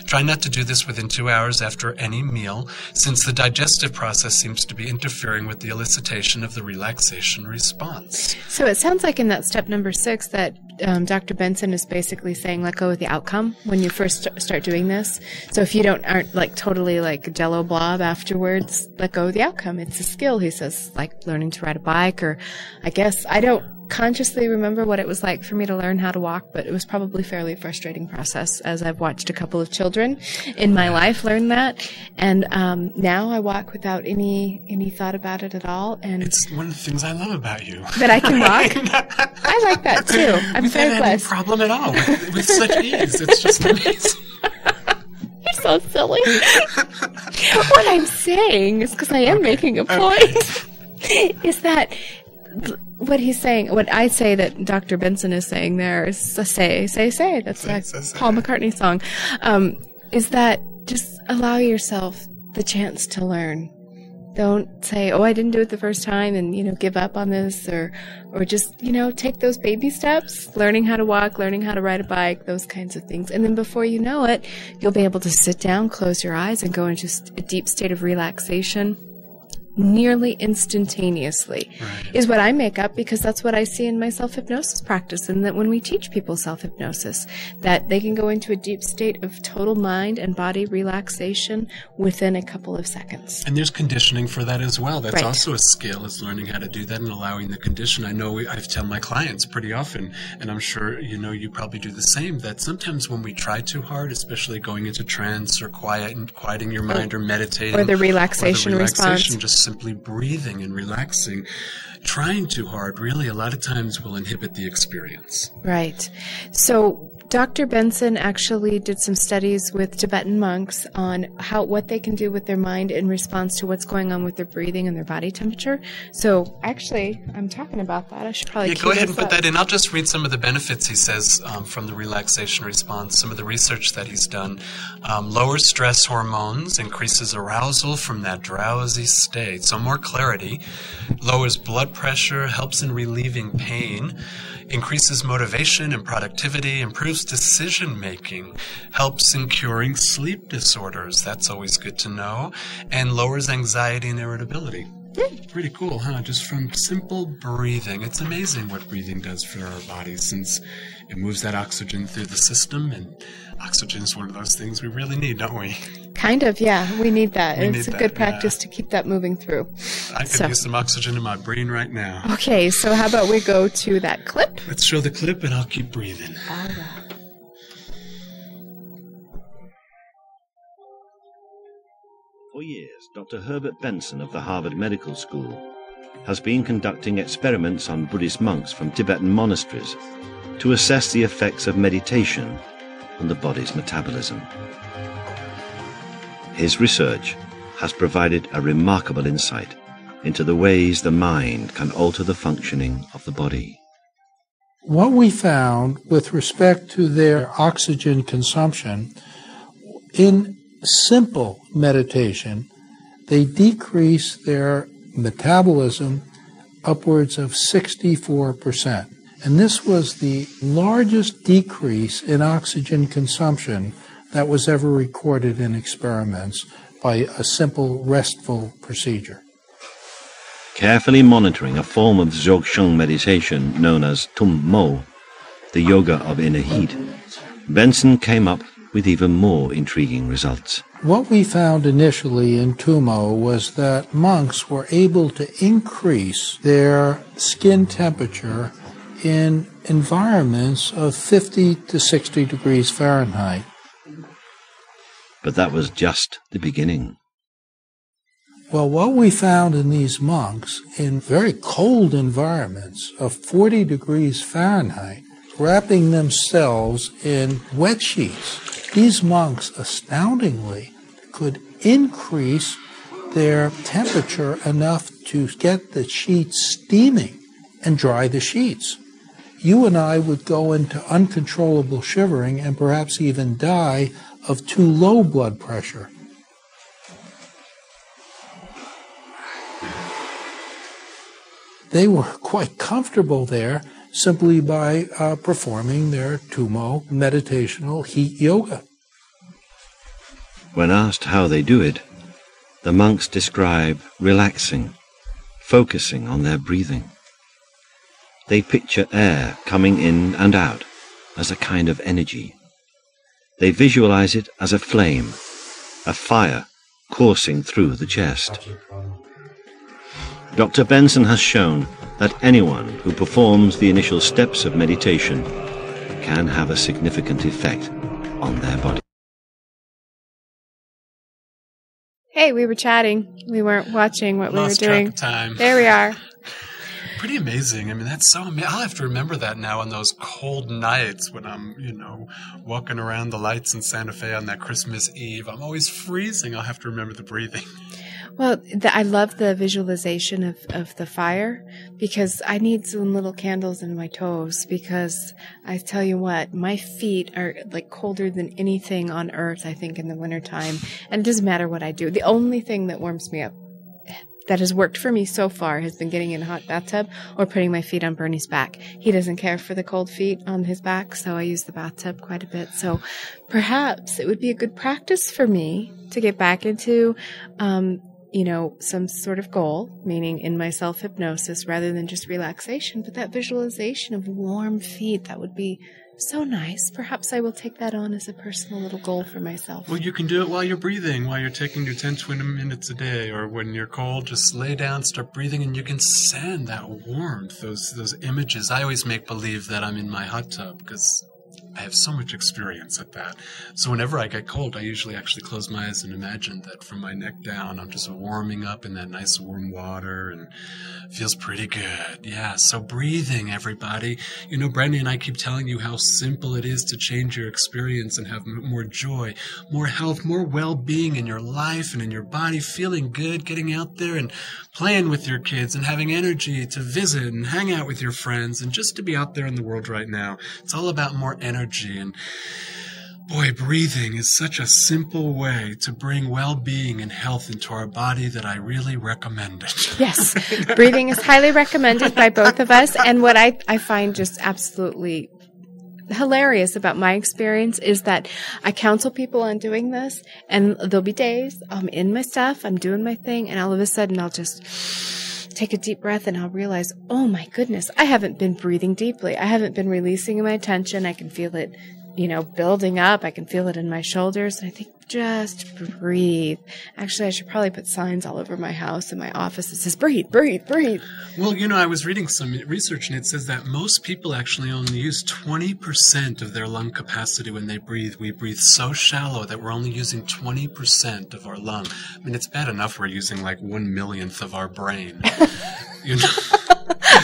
Try not to do this within 2 hours after any meal, since the digestive process seems to be interfering with the elicitation of the relaxation response. So it sounds like in that step number 6 that Dr. Benson is basically saying let go of the outcome when you first start doing this. So if you aren't like totally like a jello blob afterwards, let go of the outcome. It's a skill, he says, like learning to ride a bike, or I guess I don't consciously remember what it was like for me to learn how to walk, but it was probably a fairly frustrating process, as I've watched a couple of children in my life learn that. And now I walk without any thought about it at all. And it's one of the things I love about you. That I can walk. I like that too. I'm very blessed. No problem at all. With such ease. It's just amazing. You're so silly. What I'm saying is, because I am making a point, is that what he's saying, what I say that Dr. Benson is saying there is say. That's a Paul McCartney song. Is that just allow yourself the chance to learn. Don't say, oh, I didn't do it the first time and, give up on this, or just, take those baby steps, learning how to walk, learning how to ride a bike, those kinds of things. And then before you know it, you'll be able to sit down, close your eyes, and go into a deep state of relaxation nearly instantaneously, is what I make up, because that's what I see in my self-hypnosis practice, and that when we teach people self-hypnosis, that they can go into a deep state of total mind and body relaxation within a couple of seconds. And there's conditioning for that as well. That's also a skill, is learning how to do that and allowing the condition. I know I tell my clients pretty often, and I'm sure you probably do the same, that sometimes when we try too hard, especially going into trance or quieting your mind or meditating, or the relaxation response, just simply breathing and relaxing, trying too hard really a lot of times will inhibit the experience. Right. So Dr. Benson actually did some studies with Tibetan monks on what they can do with their mind in response to what's going on with their breathing and their body temperature. So actually, I'm talking about that. I should probably go ahead and put that in. I'll just read some of the benefits he says from the relaxation response, some of the research that he's done. Lowers stress hormones, increases arousal from that drowsy state, so more clarity, lowers blood pressure, helps in relieving pain, increases motivation and productivity, improves decision-making, helps in curing sleep disorders, that's always good to know, and lowers anxiety and irritability. Pretty cool, huh? Just from simple breathing. It's amazing what breathing does for our bodies, since it moves that oxygen through the system, and oxygen is one of those things we really need, don't we? Kind of, yeah. We need that. It's a good practice to keep that moving through. I could use some oxygen in my brain right now. Okay, so how about we go to that clip? Let's show the clip and I'll keep breathing. All right. For years, Dr. Herbert Benson of the Harvard Medical School has been conducting experiments on Buddhist monks from Tibetan monasteries to assess the effects of meditation on the body's metabolism. His research has provided a remarkable insight into the ways the mind can alter the functioning of the body. What we found with respect to their oxygen consumption, in simple meditation, they decrease their metabolism upwards of 64%. And this was the largest decrease in oxygen consumption that was ever recorded in experiments by a simple restful procedure. Carefully monitoring a form of Dzogchen meditation known as Tum Mo, the yoga of inner heat, Benson came up with even more intriguing results. What we found initially in Tumo was that monks were able to increase their skin temperature in environments of 50 to 60 degrees Fahrenheit. But that was just the beginning. Well, what we found in these monks in very cold environments of 40 degrees Fahrenheit, wrapping themselves in wet sheets, these monks astoundingly could increase their temperature enough to get the sheets steaming and dry the sheets. You and I would go into uncontrollable shivering and perhaps even die of too low blood pressure. They were quite comfortable there simply by performing their Tumo meditational heat yoga. When asked how they do it, the monks describe relaxing, focusing on their breathing. They picture air coming in and out as a kind of energy. They visualize it as a flame, a fire coursing through the chest. Dr. Benson has shown that anyone who performs the initial steps of meditation can have a significant effect on their body. Hey, we were chatting. We weren't watching what Lost we were doing. track of time. There we are. Pretty amazing. I mean, that's so amazing. I'll have to remember that now on those cold nights when I'm, walking around the lights in Santa Fe on that Christmas Eve. I'm always freezing. I'll have to remember the breathing. Well, I love the visualization of the fire, because I need some little candles in my toes, because I tell you what, my feet are like colder than anything on earth, I think, in the wintertime. And it doesn't matter what I do. The only thing that warms me up that has worked for me so far has been getting in a hot bathtub or putting my feet on Bernie's back. He doesn't care for the cold feet on his back, so I use the bathtub quite a bit. So perhaps it would be a good practice for me to get back into, some sort of goal, meaning in my self-hypnosis rather than just relaxation, but that visualization of warm feet, that would be so nice. Perhaps I will take that on as a personal little goal for myself. Well, you can do it while you're breathing, while you're taking your 10, 20 minutes a day, or when you're cold, just lay down, start breathing, and you can send that warmth, those images. I always make believe that I'm in my hot tub because I have so much experience at that. So whenever I get cold, I usually actually close my eyes and imagine that from my neck down, I'm just warming up in that nice warm water, and it feels pretty good. Yeah, so breathing, everybody. Brandy and I keep telling you how simple it is to change your experience and have more joy, more health, more well-being in your life and in your body, feeling good, getting out there and playing with your kids and having energy to visit and hang out with your friends and just to be out there in the world right now. It's all about more energy. And boy, breathing is such a simple way to bring well-being and health into our body that I really recommend it. Yes, breathing is highly recommended by both of us. And what I find just absolutely hilarious about my experience is that I counsel people on doing this, and there'll be days I'm in my stuff, I'm doing my thing, and all of a sudden I'll just take a deep breath and I'll realize, oh my goodness, I haven't been breathing deeply. I haven't been releasing my tension. I can feel it, building up. I can feel it in my shoulders. And I think, just breathe. Actually, I should probably put signs all over my house and my office that says, breathe, breathe, breathe. Well, I was reading some research, and it says that most people actually only use 20% of their lung capacity when they breathe. We breathe so shallow that we're only using 20% of our lung. I mean, it's bad enough we're using like 1/1,000,000th of our brain.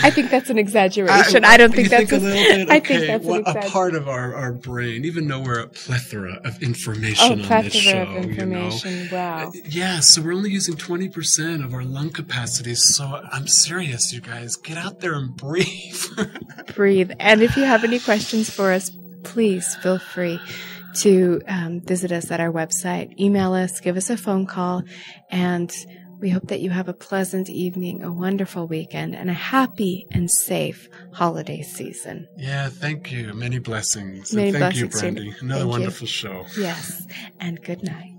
I think that's an exaggeration. I don't think that's a little bit. Okay. I think that's an exaggeration. A part of our brain, even though we're a plethora of information on this show. Of information. Wow. Yeah, so we're only using 20% of our lung capacity. So I'm serious, you guys. Get out there and breathe. Breathe. And if you have any questions for us, please feel free to visit us at our website. Email us, give us a phone call, and we hope that you have a pleasant evening, a wonderful weekend, and a happy and safe holiday season. Yeah, thank you. Many blessings. Many and thank blessings, you, Brandy. Another wonderful show. Yes, and good night.